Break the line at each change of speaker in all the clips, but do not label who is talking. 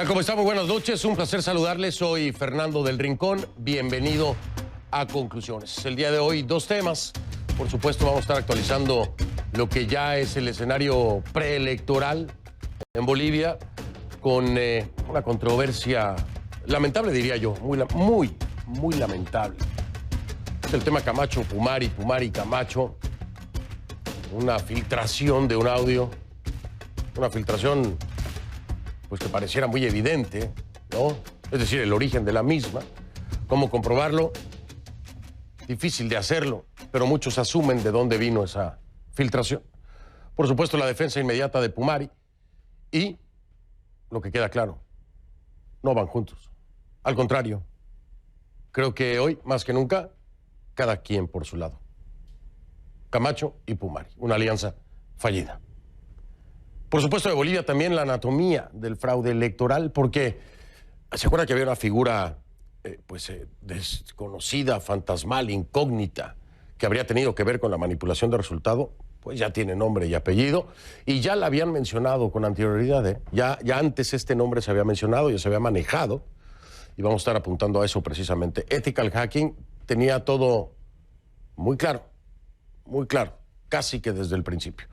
tal? ¿Cómo está? Muy buenas noches. Un placer saludarles. Soy Fernando del Rincón. Bienvenido a Conclusiones. El día de hoy, dos temas. Por supuesto, vamos a estar actualizando lo que ya es el escenario preelectoral en Bolivia, con una controversia lamentable, diría yo, muy lamentable. Es el tema Camacho-Pumari, Pumari-Camacho. Una filtración de un audio, una filtración pues que pareciera muy evidente, ¿no? Es decir, el origen de la misma. ¿Cómo comprobarlo? Difícil de hacerlo, pero muchos asumen de dónde vino esa filtración. Por supuesto, la defensa inmediata de Pumari y, lo que queda claro, no van juntos. Al contrario, creo que hoy, más que nunca, cada quien por su lado. Camacho y Pumari, una alianza fallida. Por supuesto, de Bolivia también la anatomía del fraude electoral, porque se acuerda que había una figura desconocida, fantasmal, incógnita, que habría tenido que ver con la manipulación de resultado. Pues ya tiene nombre y apellido, y ya la habían mencionado con anterioridad, ¿eh? Ya antes este nombre se había mencionado, ya se había manejado, y vamos a estar apuntando a eso precisamente. Ethical Hacking tenía todo muy claro, casi que desde el principio.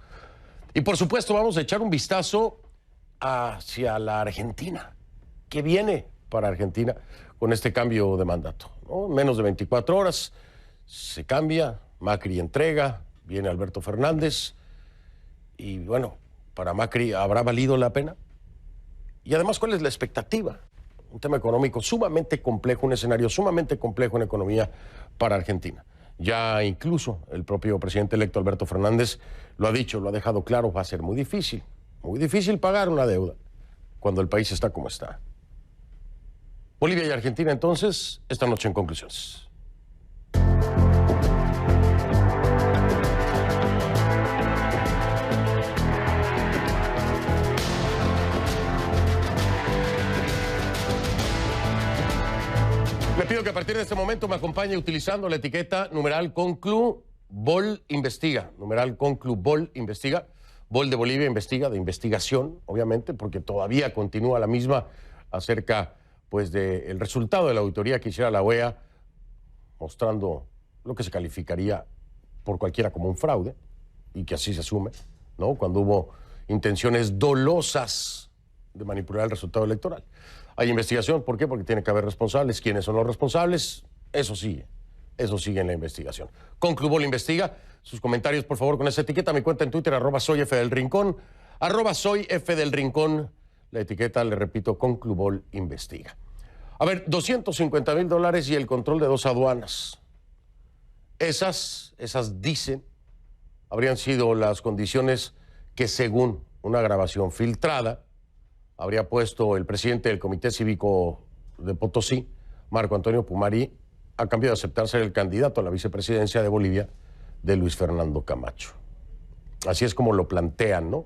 Y por supuesto vamos a echar un vistazo hacia la Argentina. ¿Qué viene para Argentina con este cambio de mandato? ¿No? Menos de 24 horas se cambia, Macri entrega, viene Alberto Fernández. Y bueno, para Macri, ¿habrá valido la pena? Y además, ¿cuál es la expectativa? Un tema económico sumamente complejo, un escenario sumamente complejo en economía para Argentina. Ya incluso el propio presidente electo Alberto Fernández lo ha dicho, lo ha dejado claro, va a ser muy difícil pagar una deuda cuando el país está como está. Bolivia y Argentina, entonces, esta noche en Conclusiones. Le pido que a partir de este momento me acompañe utilizando la etiqueta numeral Conclubol Investiga. Numeral Conclubol Investiga. Bol de Bolivia investiga, de investigación, obviamente, porque todavía continúa la misma acerca pues del resultado de la auditoría que hiciera la OEA, mostrando lo que se calificaría por cualquiera como un fraude, y que así se asume, ¿no? Cuando hubo intenciones dolosas de manipular el resultado electoral. Hay investigación, ¿por qué? Porque tiene que haber responsables. ¿Quiénes son los responsables? Eso sigue en la investigación. Conclubol Investiga. Sus comentarios, por favor, con esa etiqueta. Mi cuenta en Twitter, @soyfdelrincón, @soyfdelrincón. La etiqueta, le repito, Conclubol Investiga. A ver, $250,000 y el control de 2 aduanas. Esas dicen, habrían sido las condiciones que, según una grabación filtrada, habría puesto el presidente del Comité Cívico de Potosí, Marco Antonio Pumari, a cambio de aceptar ser el candidato a la vicepresidencia de Bolivia de Luis Fernando Camacho. Así es como lo plantean, ¿no?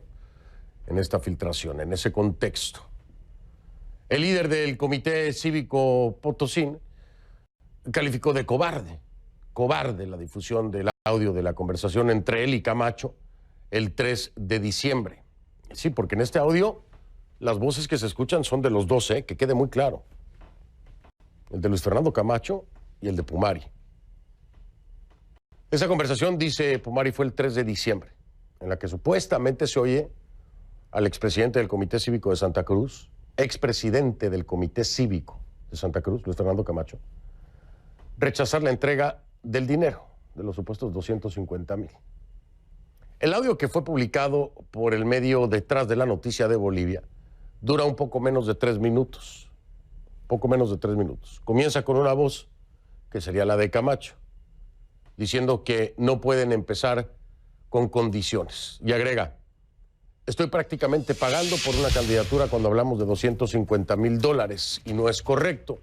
En esta filtración, en ese contexto. El líder del Comité Cívico Potosí calificó de cobarde la difusión del audio de la conversación entre él y Camacho el 3 de diciembre. Sí, porque en este audio las voces que se escuchan son de los dos, que quede muy claro. El de Luis Fernando Camacho y el de Pumari. Esa conversación, dice Pumari, fue el 3 de diciembre, en la que supuestamente se oye al expresidente del Comité Cívico de Santa Cruz, expresidente del Comité Cívico de Santa Cruz, Luis Fernando Camacho, rechazar la entrega del dinero, de los supuestos 250,000. El audio, que fue publicado por el medio Detrás de la Noticia de Bolivia, dura un poco menos de 3 minutos. Comienza con una voz, que sería la de Camacho, diciendo que no pueden empezar con condiciones. Y agrega: estoy prácticamente pagando por una candidatura cuando hablamos de $250,000, y no es correcto.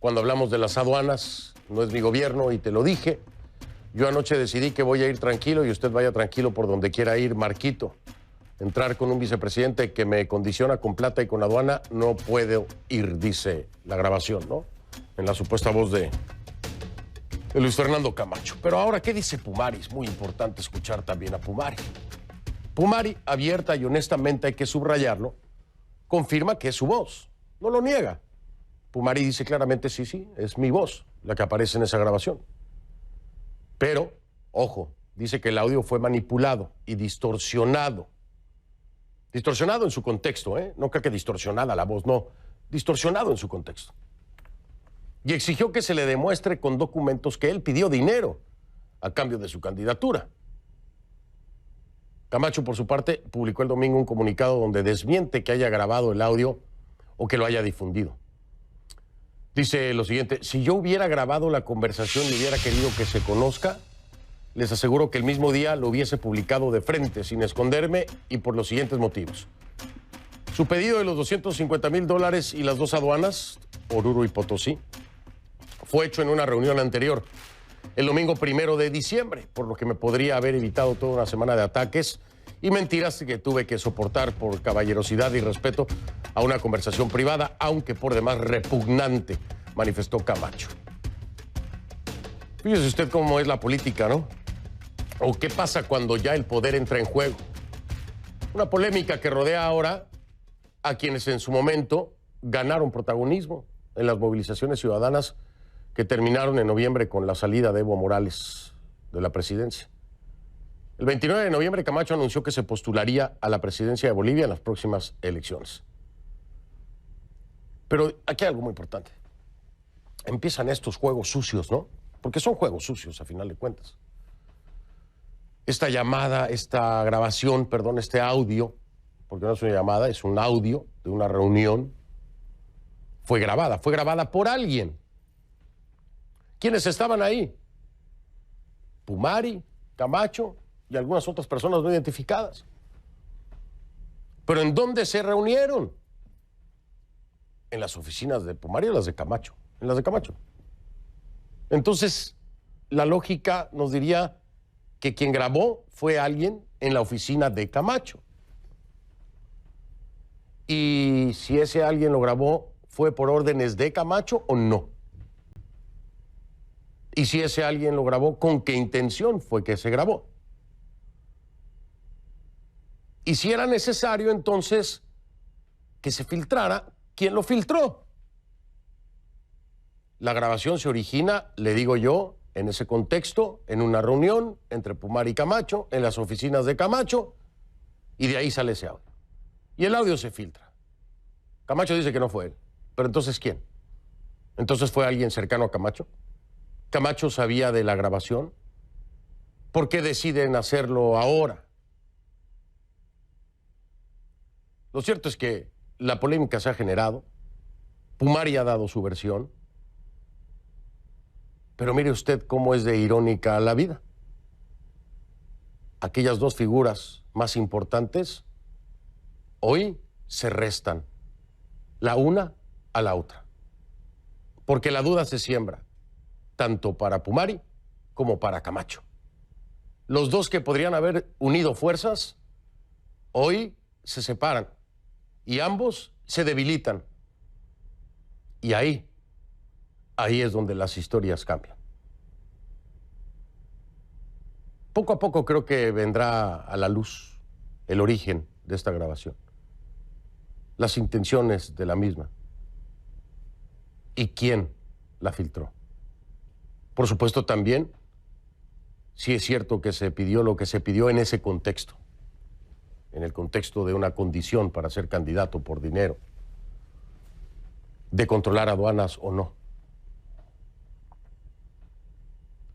Cuando hablamos de las aduanas, no es mi gobierno, y te lo dije. Yo anoche decidí que voy a ir tranquilo y usted vaya tranquilo por donde quiera ir, Marquito. Entrar con un vicepresidente que me condiciona con plata y con aduana, no puedo ir, dice la grabación, ¿no? En la supuesta voz de Luis Fernando Camacho. Pero ahora, ¿qué dice Pumari? Es muy importante escuchar también a Pumari. Pumari, abierta y honestamente, hay que subrayarlo, confirma que es su voz. no lo niega. Pumari dice claramente, sí, sí, es mi voz la que aparece en esa grabación. Pero, ojo, dice que el audio fue manipulado y distorsionado. Distorsionado en su contexto, ¿eh? No creo que distorsionada la voz, no. Distorsionado en su contexto. Y exigió que se le demuestre con documentos que él pidió dinero a cambio de su candidatura. Camacho, por su parte, publicó el domingo un comunicado donde desmiente que haya grabado el audio o que lo haya difundido. Dice lo siguiente: si yo hubiera grabado la conversación y hubiera querido que se conozca, les aseguro que el mismo día lo hubiese publicado de frente, sin esconderme, y por los siguientes motivos. Su pedido de los $250,000 y las 2 aduanas, Oruro y Potosí, fue hecho en una reunión anterior, el domingo 1 de diciembre, por lo que me podría haber evitado toda una semana de ataques y mentiras que tuve que soportar por caballerosidad y respeto a una conversación privada, aunque por demás repugnante, manifestó Camacho. Fíjese usted cómo es la política, ¿no? O qué pasa cuando ya el poder entra en juego. Una polémica que rodea ahora a quienes en su momento ganaron protagonismo en las movilizaciones ciudadanas que terminaron en noviembre con la salida de Evo Morales de la presidencia. El 29 de noviembre, Camacho anunció que se postularía a la presidencia de Bolivia en las próximas elecciones. Pero aquí hay algo muy importante. Empiezan estos juegos sucios, ¿no? Porque son juegos sucios, a final de cuentas. Esta llamada, esta grabación, perdón, este audio, porque no es una llamada, es un audio de una reunión, fue grabada por alguien. ¿Quiénes estaban ahí? Pumari, Camacho y algunas otras personas no identificadas. ¿Pero en dónde se reunieron? En las oficinas de Pumari o las de Camacho. En las de Camacho. Entonces, la lógica nos diría que quien grabó fue alguien en la oficina de Camacho. Y si ese alguien lo grabó, ¿fue por órdenes de Camacho o no? Y si ese alguien lo grabó, ¿con qué intención fue que se grabó? Y si era necesario, entonces, que se filtrara, ¿quién lo filtró? La grabación se origina, le digo yo, en ese contexto, en una reunión entre Pumari y Camacho, en las oficinas de Camacho, y de ahí sale ese audio. Y el audio se filtra. Camacho dice que no fue él. Pero entonces, ¿quién? ¿Entonces fue alguien cercano a Camacho? ¿Camacho sabía de la grabación? ¿Por qué deciden hacerlo ahora? Lo cierto es que la polémica se ha generado, Pumari ha dado su versión, pero mire usted cómo es de irónica la vida. Aquellas dos figuras más importantes hoy se restan, la una a la otra, porque la duda se siembra, tanto para Pumari como para Camacho. Los dos que podrían haber unido fuerzas, hoy se separan y ambos se debilitan. Y ahí es donde las historias cambian. Poco a poco creo que vendrá a la luz el origen de esta grabación, las intenciones de la misma y quién la filtró. Por supuesto también, si es cierto que se pidió lo que se pidió en ese contexto, en el contexto de una condición para ser candidato por dinero, de controlar aduanas o no.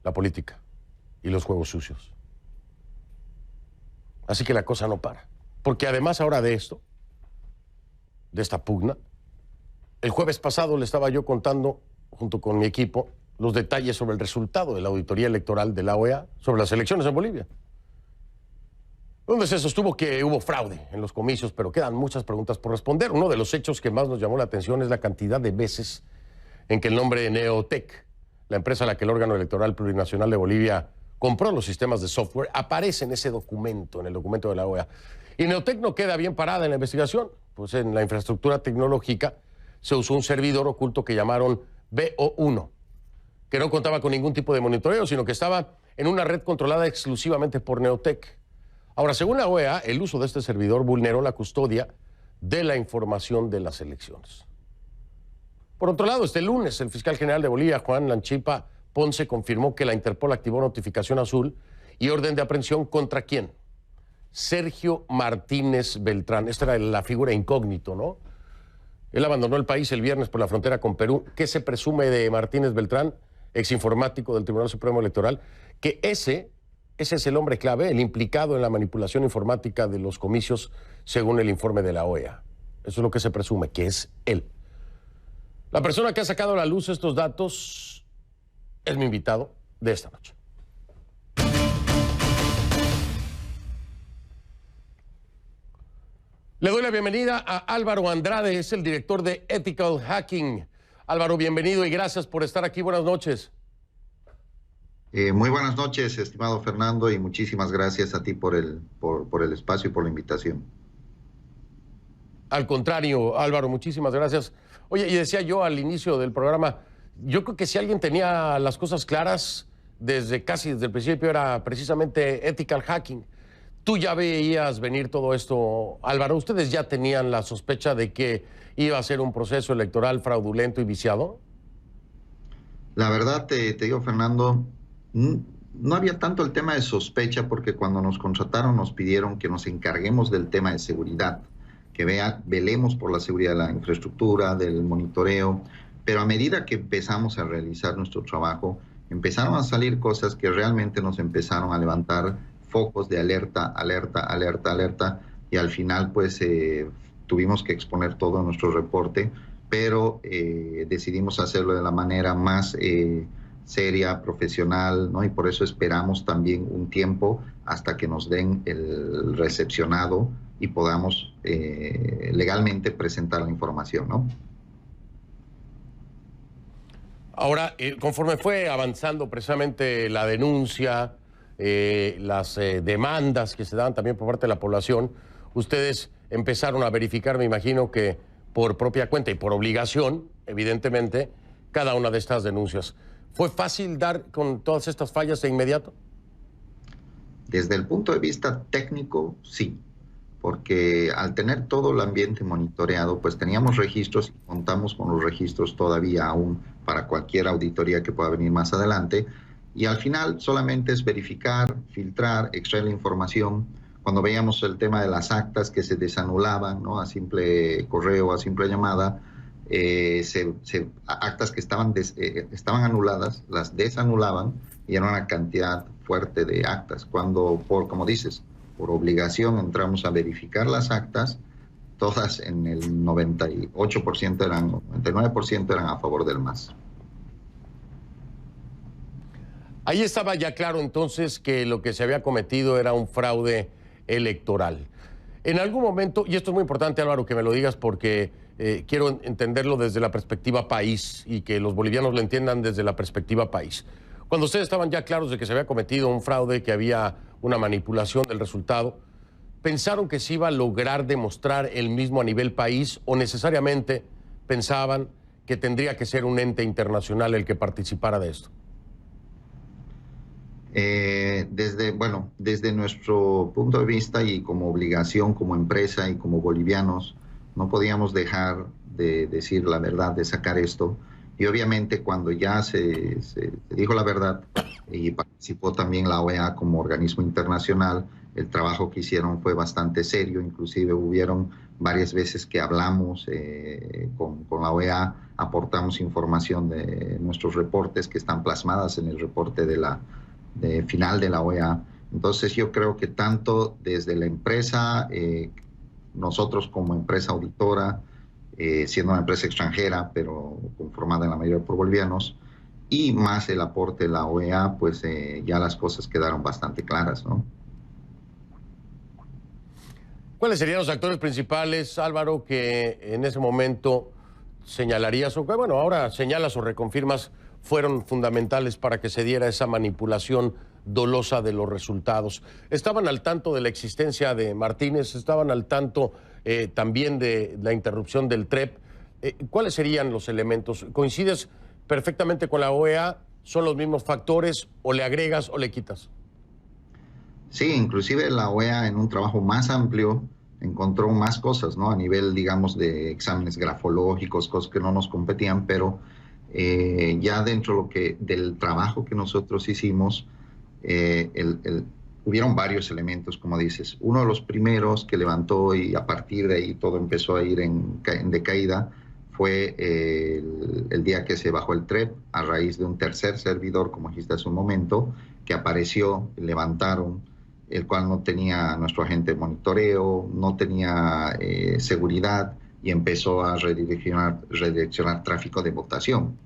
La política y los juegos sucios. Así que la cosa no para. Porque además ahora de esto, de esta pugna, el jueves pasado le estaba yo contando, junto con mi equipo, los detalles sobre el resultado de la auditoría electoral de la OEA sobre las elecciones en Bolivia, donde se sostuvo que hubo fraude en los comicios, pero quedan muchas preguntas por responder. Uno de los hechos que más nos llamó la atención es la cantidad de veces en que el nombre de Neotec, la empresa a la que el órgano electoral plurinacional de Bolivia compró los sistemas de software, aparece en ese documento, en el documento de la OEA. Y Neotec no queda bien parada en la investigación, pues en la infraestructura tecnológica se usó un servidor oculto que llamaron BO1, que no contaba con ningún tipo de monitoreo, sino que estaba en una red controlada exclusivamente por Neotec. Ahora, según la OEA, el uso de este servidor vulneró la custodia de la información de las elecciones. Por otro lado, este lunes, el fiscal general de Bolivia, Juan Lanchipa Ponce, confirmó que la Interpol activó notificación azul y orden de aprehensión contra ¿quién? Sergio Martínez Beltrán. Esta era la figura incógnito, ¿no? Él abandonó el país el viernes por la frontera con Perú. ¿Qué se presume de Martínez Beltrán, exinformático del Tribunal Supremo Electoral? Que ese es el hombre clave, el implicado en la manipulación informática de los comicios, según el informe de la OEA. Eso es lo que se presume, que es él. La persona que ha sacado a la luz estos datos es mi invitado de esta noche. Le doy la bienvenida a Álvaro Andrade, es el director de Ethical Hacking. Álvaro, bienvenido y gracias por estar aquí. Buenas noches.
Muy buenas noches, estimado Fernando, y muchísimas gracias a ti por el espacio y por la invitación.
Al contrario, Álvaro, muchísimas gracias. Oye, y decía yo al inicio del programa, yo creo que si alguien tenía las cosas claras casi desde el principio era precisamente Ethical Hacking. ¿Tú ya veías venir todo esto, Álvaro? ¿Ustedes ya tenían la sospecha de que iba a ser un proceso electoral fraudulento y viciado?
La verdad, te digo, Fernando, no había tanto el tema de sospecha, porque cuando nos contrataron nos pidieron que nos encarguemos del tema de seguridad, que velemos por la seguridad de la infraestructura, del monitoreo, pero a medida que empezamos a realizar nuestro trabajo, empezaron a salir cosas que realmente nos empezaron a levantar focos de alerta, y al final pues tuvimos que exponer todo nuestro reporte, pero decidimos hacerlo de la manera más seria, profesional, ¿no? Y por eso esperamos también un tiempo hasta que nos den el recepcionado y podamos legalmente presentar la información, ¿no?
Ahora, conforme fue avanzando precisamente la denuncia, las demandas que se daban también por parte de la población, ustedes empezaron a verificar, me imagino que por propia cuenta y por obligación, evidentemente, cada una de estas denuncias. ¿Fue fácil dar con todas estas fallas de inmediato?
Desde el punto de vista técnico, sí, porque al tener todo el ambiente monitoreado, pues teníamos registros y contamos con los registros todavía aún para cualquier auditoría que pueda venir más adelante, y al final solamente es verificar, filtrar, extraer la información. Cuando veíamos el tema de las actas que se desanulaban, ¿no?, a simple correo, a simple llamada, actas que estaban anuladas, las desanulaban, y era una cantidad fuerte de actas. Cuando, como dices, por obligación entramos a verificar las actas, todas en el 98% eran, 99% eran a favor del MAS.
Ahí estaba ya claro entonces que lo que se había cometido era un fraude electoral. En algún momento, y esto es muy importante, Álvaro, que me lo digas porque quiero entenderlo desde la perspectiva país y que los bolivianos lo entiendan desde la perspectiva país. Cuando ustedes estaban ya claros de que se había cometido un fraude, que había una manipulación del resultado, ¿pensaron que se iba a lograr demostrar el mismo a nivel país o necesariamente pensaban que tendría que ser un ente internacional el que participara de esto?
Desde nuestro punto de vista y como obligación, como empresa y como bolivianos, no podíamos dejar de decir la verdad, de sacar esto. Y obviamente cuando ya se dijo la verdad y participó también la OEA como organismo internacional, el trabajo que hicieron fue bastante serio. Inclusive hubieron varias veces que hablamos con la OEA, aportamos información de nuestros reportes que están plasmadas en el reporte final de la OEA. Entonces yo creo que tanto desde la empresa, nosotros como empresa auditora, siendo una empresa extranjera, pero conformada en la mayoría por bolivianos, y más el aporte de la OEA, pues ya las cosas quedaron bastante claras, ¿no?
¿Cuáles serían los actores principales, Álvaro, que en ese momento señalarías, o que, bueno, ahora señalas o reconfirmas, fueron fundamentales para que se diera esa manipulación dolosa de los resultados? ¿Estaban al tanto de la existencia de Martínez? ¿Estaban al tanto también de la interrupción del TREP? ¿Cuáles serían los elementos? ¿Coincides perfectamente con la OEA? ¿Son los mismos factores o le agregas o le quitas?
Sí, inclusive la OEA, en un trabajo más amplio, encontró más cosas, ¿no? A nivel, digamos, de exámenes grafológicos, cosas que no nos competían, pero ya dentro del trabajo que nosotros hicimos, hubieron varios elementos, como dices. Uno de los primeros que levantó y a partir de ahí todo empezó a ir en decaída fue el día que se bajó el TREP a raíz de un tercer servidor, como dijiste hace un momento, que apareció, levantaron, el cual no tenía nuestro agente de monitoreo, no tenía seguridad y empezó a redireccionar tráfico de votación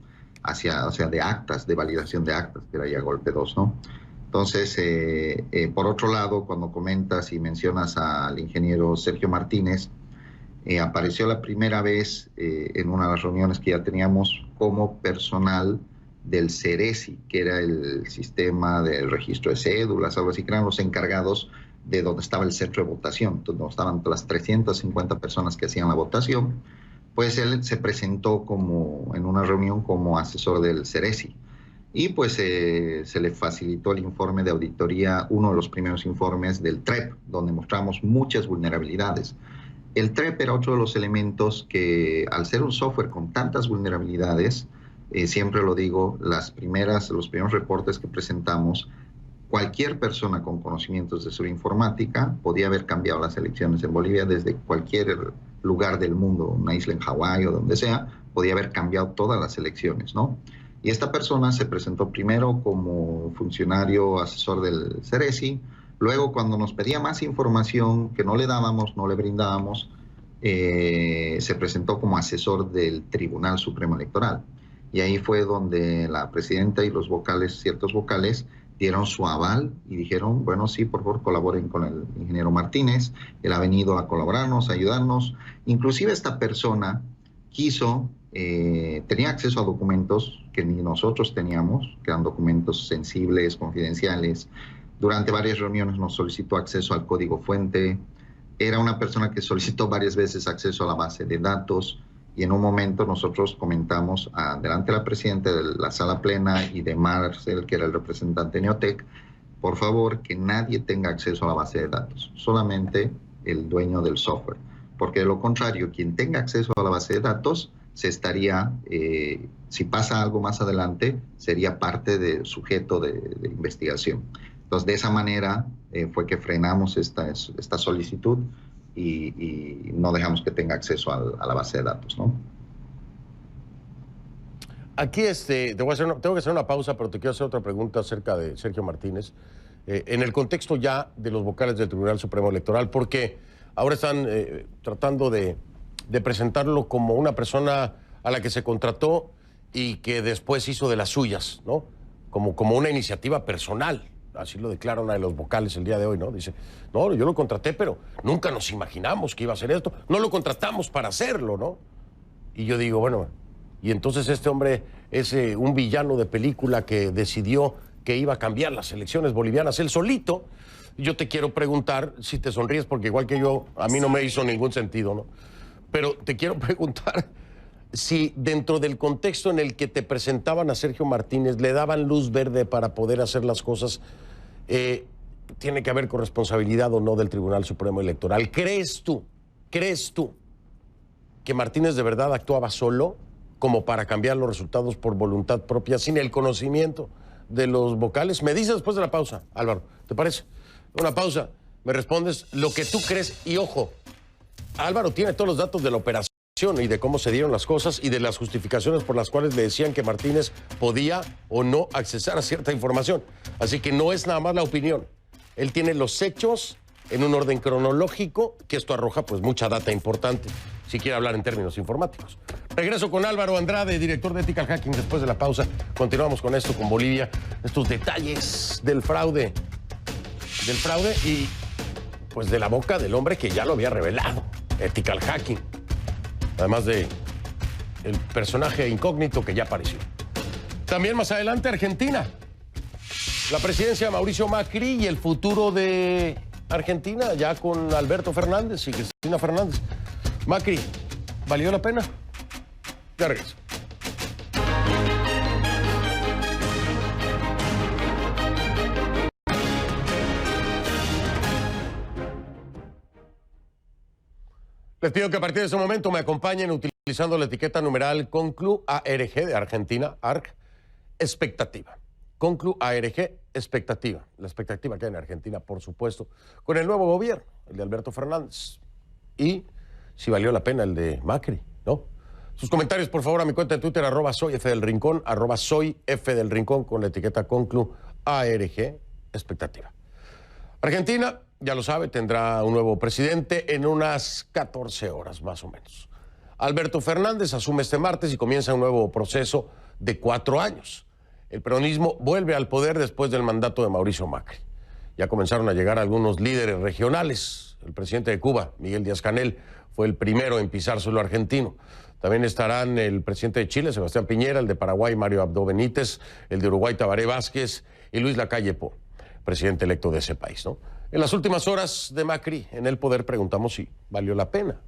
hacia, o sea, de actas, de validación de actas, que era ya golpe 2, ¿no? Entonces, por otro lado, cuando comentas y mencionas al ingeniero Sergio Martínez, apareció la primera vez en una de las reuniones que ya teníamos como personal del CERESI, que era el sistema de registro de cédulas, algo así, que eran los encargados de donde estaba el centro de votación, donde estaban las 350 personas que hacían la votación. Pues él se presentó en una reunión como asesor del CERESI. Y pues se le facilitó el informe de auditoría, uno de los primeros informes del TREP, donde mostramos muchas vulnerabilidades. El TREP era otro de los elementos que, al ser un software con tantas vulnerabilidades, siempre lo digo, los primeros reportes que presentamos, cualquier persona con conocimientos de seguridad informática podía haber cambiado las elecciones en Bolivia desde cualquier lugar del mundo, una isla en Hawái o donde sea, podía haber cambiado todas las elecciones, ¿no? Y esta persona se presentó primero como funcionario asesor del CERESI, luego cuando nos pedía más información que no le dábamos, no le brindábamos, se presentó como asesor del Tribunal Supremo Electoral. Y ahí fue donde la presidenta y los vocales, ciertos vocales, dieron su aval y dijeron, bueno, sí, por favor, colaboren con el ingeniero Martínez, él ha venido a colaborarnos, a ayudarnos. Inclusive esta persona quiso, tenía acceso a documentos que ni nosotros teníamos, que eran documentos sensibles, confidenciales. Durante varias reuniones nos solicitó acceso al código fuente. Era una persona que solicitó varias veces acceso a la base de datos. Y en un momento nosotros comentamos delante de la presidenta de la sala plena y de Marcel, que era el representante de Neotec, por favor, que nadie tenga acceso a la base de datos, solamente el dueño del software. Porque de lo contrario, quien tenga acceso a la base de datos se estaría, si pasa algo más adelante, sería parte del sujeto de investigación. Entonces, de esa manera fue que frenamos esta solicitud y no dejamos que tenga acceso a la base de datos, ¿no?
Aquí tengo que hacer una pausa, pero te quiero hacer otra pregunta acerca de Sergio Martínez. En el contexto ya de los vocales del Tribunal Supremo Electoral, porque ahora están tratando de presentarlo como una persona a la que se contrató y que después hizo de las suyas, ¿no? Como una iniciativa personal. Así lo declara una de los vocales el día de hoy, ¿no? Dice, no, yo lo contraté, pero nunca nos imaginamos que iba a hacer esto. No lo contratamos para hacerlo, ¿no? Y yo digo, bueno, y entonces este hombre es un villano de película que decidió que iba a cambiar las elecciones bolivianas él solito. Yo te quiero preguntar, si te sonríes, porque igual que yo, a mí no me hizo ningún sentido, ¿no? Pero te quiero preguntar si dentro del contexto en el que te presentaban a Sergio Martínez le daban luz verde para poder hacer las cosas, tiene que haber corresponsabilidad o no del Tribunal Supremo Electoral. ¿Crees tú que Martínez de verdad actuaba solo como para cambiar los resultados por voluntad propia, sin el conocimiento de los vocales? Me dices después de la pausa, Álvaro, ¿te parece? Una pausa, me respondes lo que tú crees y ojo, Álvaro tiene todos los datos de la operación y de cómo se dieron las cosas y de las justificaciones por las cuales le decían que Martínez podía o no accesar a cierta información. Así que no es nada más la opinión. Él tiene los hechos en un orden cronológico, que esto arroja pues mucha data importante, si quiere hablar en términos informáticos. Regreso con Álvaro Andrade, director de Ethical Hacking, después de la pausa. Continuamos con esto, con Bolivia, estos detalles del fraude y pues de la boca del hombre que ya lo había revelado, Ethical Hacking. Además de el personaje incógnito que ya apareció. También más adelante Argentina. La presidencia de Mauricio Macri y el futuro de Argentina ya con Alberto Fernández y Cristina Fernández. Macri, ¿valió la pena? Ya regreso. Les pido que a partir de ese momento me acompañen utilizando la etiqueta numeral Conclu ARG de Argentina, ARG, expectativa. Conclu ARG, expectativa. La expectativa que hay en Argentina, por supuesto, con el nuevo gobierno, el de Alberto Fernández. Y si valió la pena el de Macri, ¿no? Sus comentarios, por favor, a mi cuenta de Twitter, @soyfdelrincón, @soyfdelrincón, con la etiqueta Conclu ARG, expectativa. Argentina, ya lo sabe, tendrá un nuevo presidente en unas 14 horas, más o menos. Alberto Fernández asume este martes y comienza un nuevo proceso de 4 años. El peronismo vuelve al poder después del mandato de Mauricio Macri. Ya comenzaron a llegar algunos líderes regionales. El presidente de Cuba, Miguel Díaz-Canel, fue el primero en pisar suelo argentino. También estarán el presidente de Chile, Sebastián Piñera, el de Paraguay, Mario Abdo Benítez, el de Uruguay, Tabaré Vázquez, y Luis Lacalle Pou, presidente electo de ese país, ¿no? En las últimas horas de Macri en el poder preguntamos si valió la pena.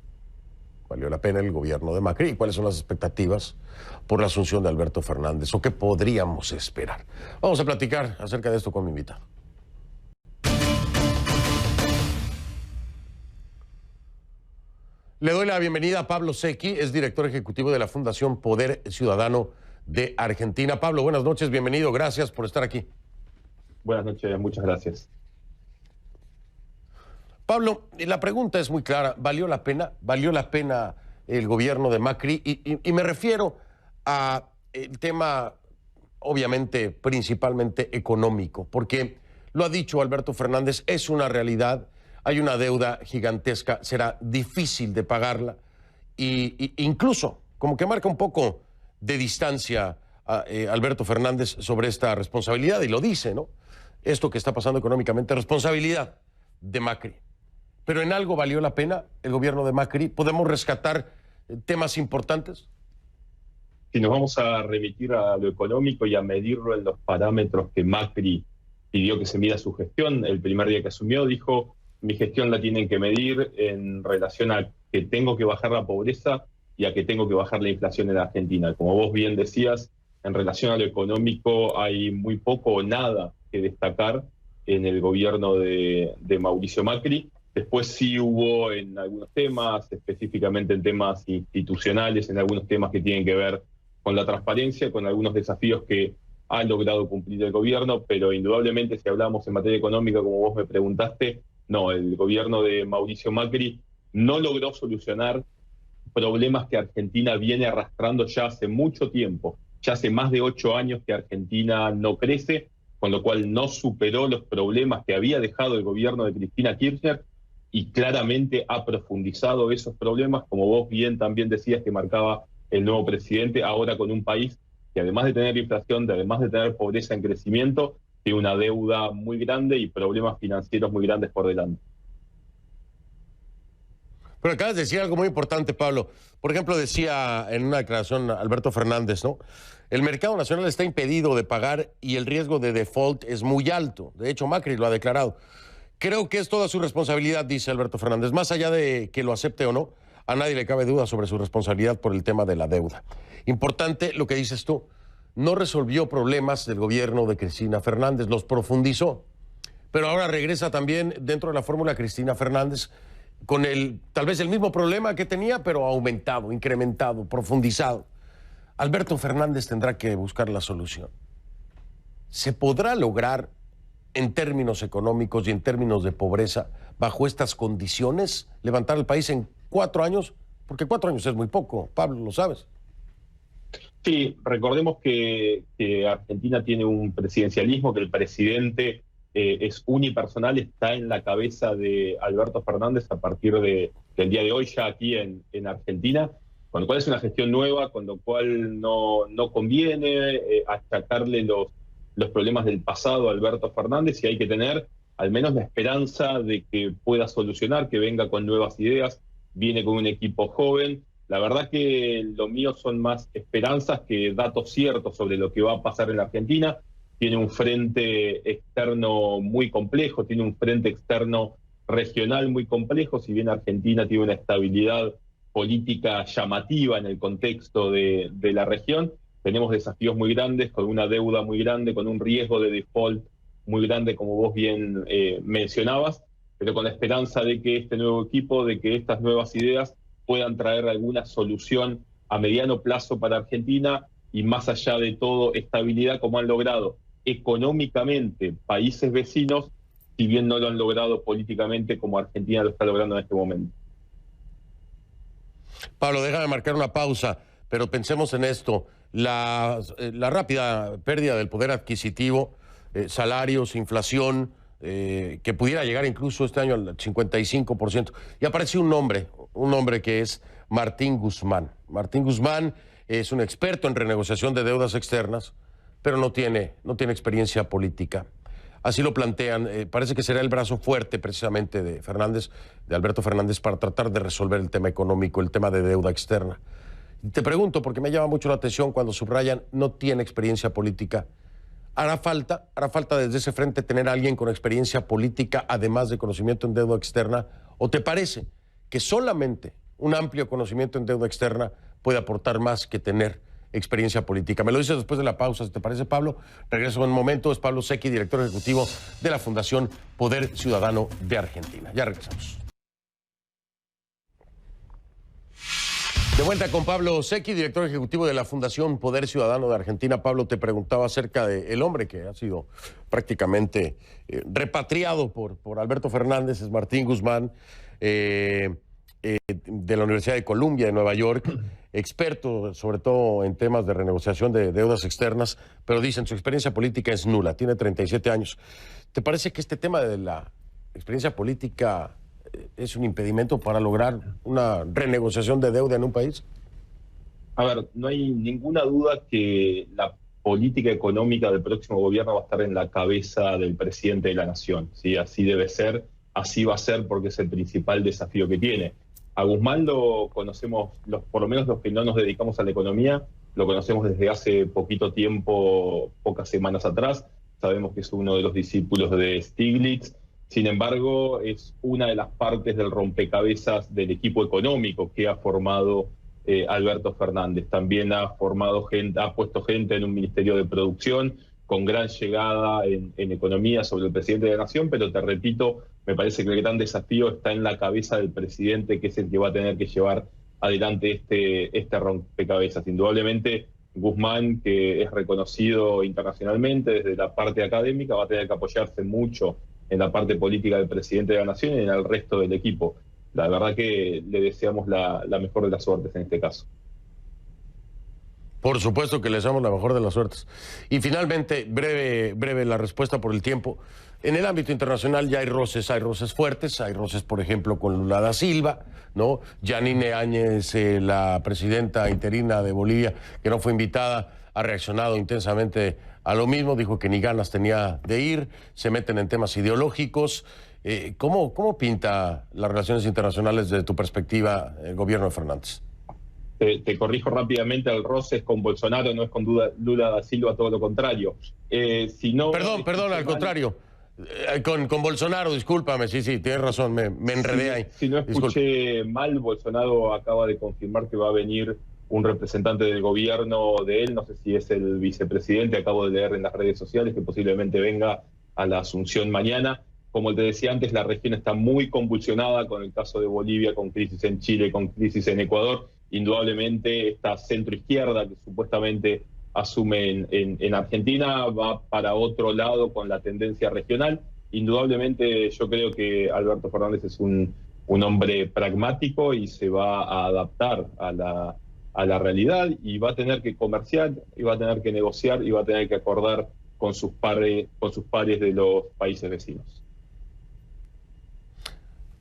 ¿Valió la pena el gobierno de Macri? ¿Y cuáles son las expectativas por la asunción de Alberto Fernández? ¿O qué podríamos esperar? Vamos a platicar acerca de esto con mi invitado. Le doy la bienvenida a Pablo Secchi, es director ejecutivo de la Fundación Poder Ciudadano de Argentina. Pablo, buenas noches, bienvenido, gracias por estar aquí.
Buenas noches, muchas gracias.
Pablo, la pregunta es muy clara. ¿Valió la pena? ¿Valió la pena el gobierno de Macri? Y me refiero a el tema, obviamente, principalmente económico, porque lo ha dicho Alberto Fernández, es una realidad, hay una deuda gigantesca, será difícil de pagarla, y incluso como que marca un poco de distancia a Alberto Fernández sobre esta responsabilidad, y lo dice, ¿no? Esto que está pasando económicamente, responsabilidad de Macri. ¿Pero en algo valió la pena el gobierno de Macri? ¿Podemos rescatar temas importantes?
Si nos vamos a remitir a lo económico y a medirlo en los parámetros que Macri pidió que se mida su gestión, el primer día que asumió dijo, mi gestión la tienen que medir en relación a que tengo que bajar la pobreza y a que tengo que bajar la inflación en la Argentina. Como vos bien decías, en relación a lo económico hay muy poco o nada que destacar en el gobierno de Mauricio Macri. Después sí hubo en algunos temas, específicamente en temas institucionales, en algunos temas que tienen que ver con la transparencia, con algunos desafíos que ha logrado cumplir el gobierno, pero indudablemente si hablamos en materia económica, como vos me preguntaste, no, el gobierno de Mauricio Macri no logró solucionar problemas que Argentina viene arrastrando ya hace mucho tiempo. Ya hace más de 8 años que Argentina no crece, con lo cual no superó los problemas que había dejado el gobierno de Cristina Kirchner, y claramente ha profundizado esos problemas, como vos bien también decías que marcaba el nuevo presidente, ahora con un país que además de tener inflación, además de tener pobreza en crecimiento, tiene una deuda muy grande y problemas financieros muy grandes por delante.
Pero acabas de decir algo muy importante, Pablo. Por ejemplo, decía en una declaración Alberto Fernández, ¿no? El mercado nacional está impedido de pagar y el riesgo de default es muy alto. De hecho, Macri lo ha declarado. Creo que es toda su responsabilidad, dice Alberto Fernández. Más allá de que lo acepte o no, a nadie le cabe duda sobre su responsabilidad por el tema de la deuda. Importante lo que dices tú. No resolvió problemas del gobierno de Cristina Fernández, los profundizó. Pero ahora regresa también dentro de la fórmula Cristina Fernández con tal vez el mismo problema que tenía, pero aumentado, incrementado, profundizado. Alberto Fernández tendrá que buscar la solución. ¿Se podrá lograr en términos económicos y en términos de pobreza, bajo estas condiciones, levantar el país en 4 años? Porque 4 años es muy poco, Pablo, lo sabes.
Sí, recordemos que Argentina tiene un presidencialismo, que el presidente es unipersonal, está en la cabeza de Alberto Fernández a partir del día de hoy ya aquí en Argentina, con lo cual es una gestión nueva, con lo cual no conviene achacarle los problemas del pasado a Alberto Fernández, y hay que tener al menos la esperanza de que pueda solucionar, que venga con nuevas ideas, viene con un equipo joven. La verdad que lo mío son más esperanzas que datos ciertos sobre lo que va a pasar en la Argentina. Tiene un frente externo muy complejo, tiene un frente externo regional muy complejo, si bien Argentina tiene una estabilidad política llamativa en el contexto de la región, tenemos desafíos muy grandes, con una deuda muy grande, con un riesgo de default muy grande, como vos bien mencionabas, pero con la esperanza de que este nuevo equipo, de que estas nuevas ideas puedan traer alguna solución a mediano plazo para Argentina y más allá de todo estabilidad, como han logrado económicamente países vecinos, si bien no lo han logrado políticamente como Argentina lo está logrando en este momento.
Pablo, déjame marcar una pausa, pero pensemos en esto. La rápida pérdida del poder adquisitivo, salarios, inflación, que pudiera llegar incluso este año al 55%. Y aparece un nombre que es Martín Guzmán. Martín Guzmán es un experto en renegociación de deudas externas, pero no tiene experiencia política. Así lo plantean. Parece que será el brazo fuerte precisamente de Alberto Fernández, para tratar de resolver el tema económico, el tema de deuda externa. Y te pregunto, porque me llama mucho la atención cuando subrayan, no tiene experiencia política. ¿Hará falta desde ese frente tener a alguien con experiencia política, además de conocimiento en deuda externa? ¿O te parece que solamente un amplio conocimiento en deuda externa puede aportar más que tener experiencia política? Me lo dices después de la pausa, si te parece, Pablo. Regreso en un momento. Es Pablo Secchi, director ejecutivo de la Fundación Poder Ciudadano de Argentina. Ya regresamos. De vuelta con Pablo Secchi, director ejecutivo de la Fundación Poder Ciudadano de Argentina. Pablo, te preguntaba acerca del hombre que ha sido prácticamente repatriado por Alberto Fernández, es Martín Guzmán, de la Universidad de Columbia de Nueva York, experto sobre todo en temas de renegociación de deudas externas, pero dicen su experiencia política es nula, tiene 37 años. ¿Te parece que este tema de la experiencia política es un impedimento para lograr una renegociación de deuda en un país?
A ver, no hay ninguna duda que la política económica del próximo gobierno va a estar en la cabeza del presidente de la nación, ¿sí? Así debe ser, así va a ser, porque es el principal desafío que tiene. A Guzmán lo conocemos, por lo menos los que no nos dedicamos a la economía, lo conocemos desde hace poquito tiempo, pocas semanas atrás. Sabemos que es uno de los discípulos de Stiglitz. Sin embargo, es una de las partes del rompecabezas del equipo económico que ha formado Alberto Fernández. También ha puesto gente en un ministerio de producción con gran llegada en economía sobre el presidente de la nación, pero te repito, me parece que el gran desafío está en la cabeza del presidente, que es el que va a tener que llevar adelante este rompecabezas. Indudablemente, Guzmán, que es reconocido internacionalmente desde la parte académica, va a tener que apoyarse mucho en la parte política del presidente de la nación y en el resto del equipo. La verdad que le deseamos la mejor de las suertes en este caso.
Por supuesto que le deseamos la mejor de las suertes. Y finalmente, breve la respuesta por el tiempo. En el ámbito internacional ya hay roces fuertes, hay roces, por ejemplo, con Lula da Silva, ¿no? Yanine Áñez, la presidenta interina de Bolivia, que no fue invitada, ha reaccionado intensamente a lo mismo, dijo que ni ganas tenía de ir, se meten en temas ideológicos. ¿Cómo pinta las relaciones internacionales desde tu perspectiva el gobierno de Fernández?
Te corrijo rápidamente, el roce es con Bolsonaro, no es con Lula da Silva, todo lo contrario.
Perdón, al contrario. Con Bolsonaro, discúlpame, sí, tienes razón, me enredé ahí.
Si no escuché mal, Bolsonaro acaba de confirmar que va a venir un representante del gobierno de él, no sé si es el vicepresidente, acabo de leer en las redes sociales que posiblemente venga a la Asunción mañana. Como te decía antes, la región está muy convulsionada con el caso de Bolivia, con crisis en Chile, con crisis en Ecuador. Indudablemente esta centroizquierda que supuestamente asume en Argentina va para otro lado con la tendencia regional. Indudablemente yo creo que Alberto Fernández es un hombre pragmático y se va a adaptar a la realidad y va a tener que comerciar, y va a tener que negociar, y va a tener que acordar con sus pares de los países vecinos.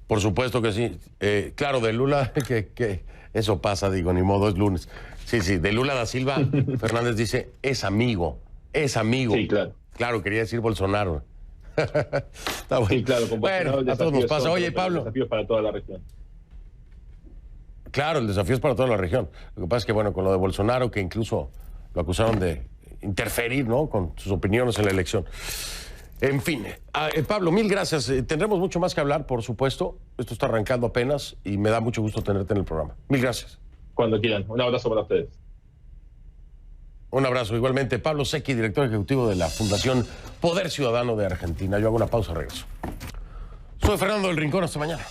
Por supuesto que sí. Claro, de Lula, que eso pasa, digo, ni modo, es lunes. Sí, de Lula da Silva, Fernández dice, es amigo.
Sí, claro.
Claro, quería decir Bolsonaro. Está bueno.
Sí, claro, con Bolsonaro
a todos nos pasa. Oye, Pablo.
El desafío es para toda la región.
Claro, el desafío es para toda la región. Lo que pasa es que, bueno, con lo de Bolsonaro, que incluso lo acusaron de interferir, ¿no?, con sus opiniones en la elección. En fin, Pablo, mil gracias. Tendremos mucho más que hablar, por supuesto. Esto está arrancando apenas y me da mucho gusto tenerte en el programa. Mil gracias.
Cuando quieran. Un abrazo para ustedes.
Un abrazo. Igualmente, Pablo Secchi, director ejecutivo de la Fundación Poder Ciudadano de Argentina. Yo hago una pausa, regreso. Soy Fernando del Rincón. Hasta mañana.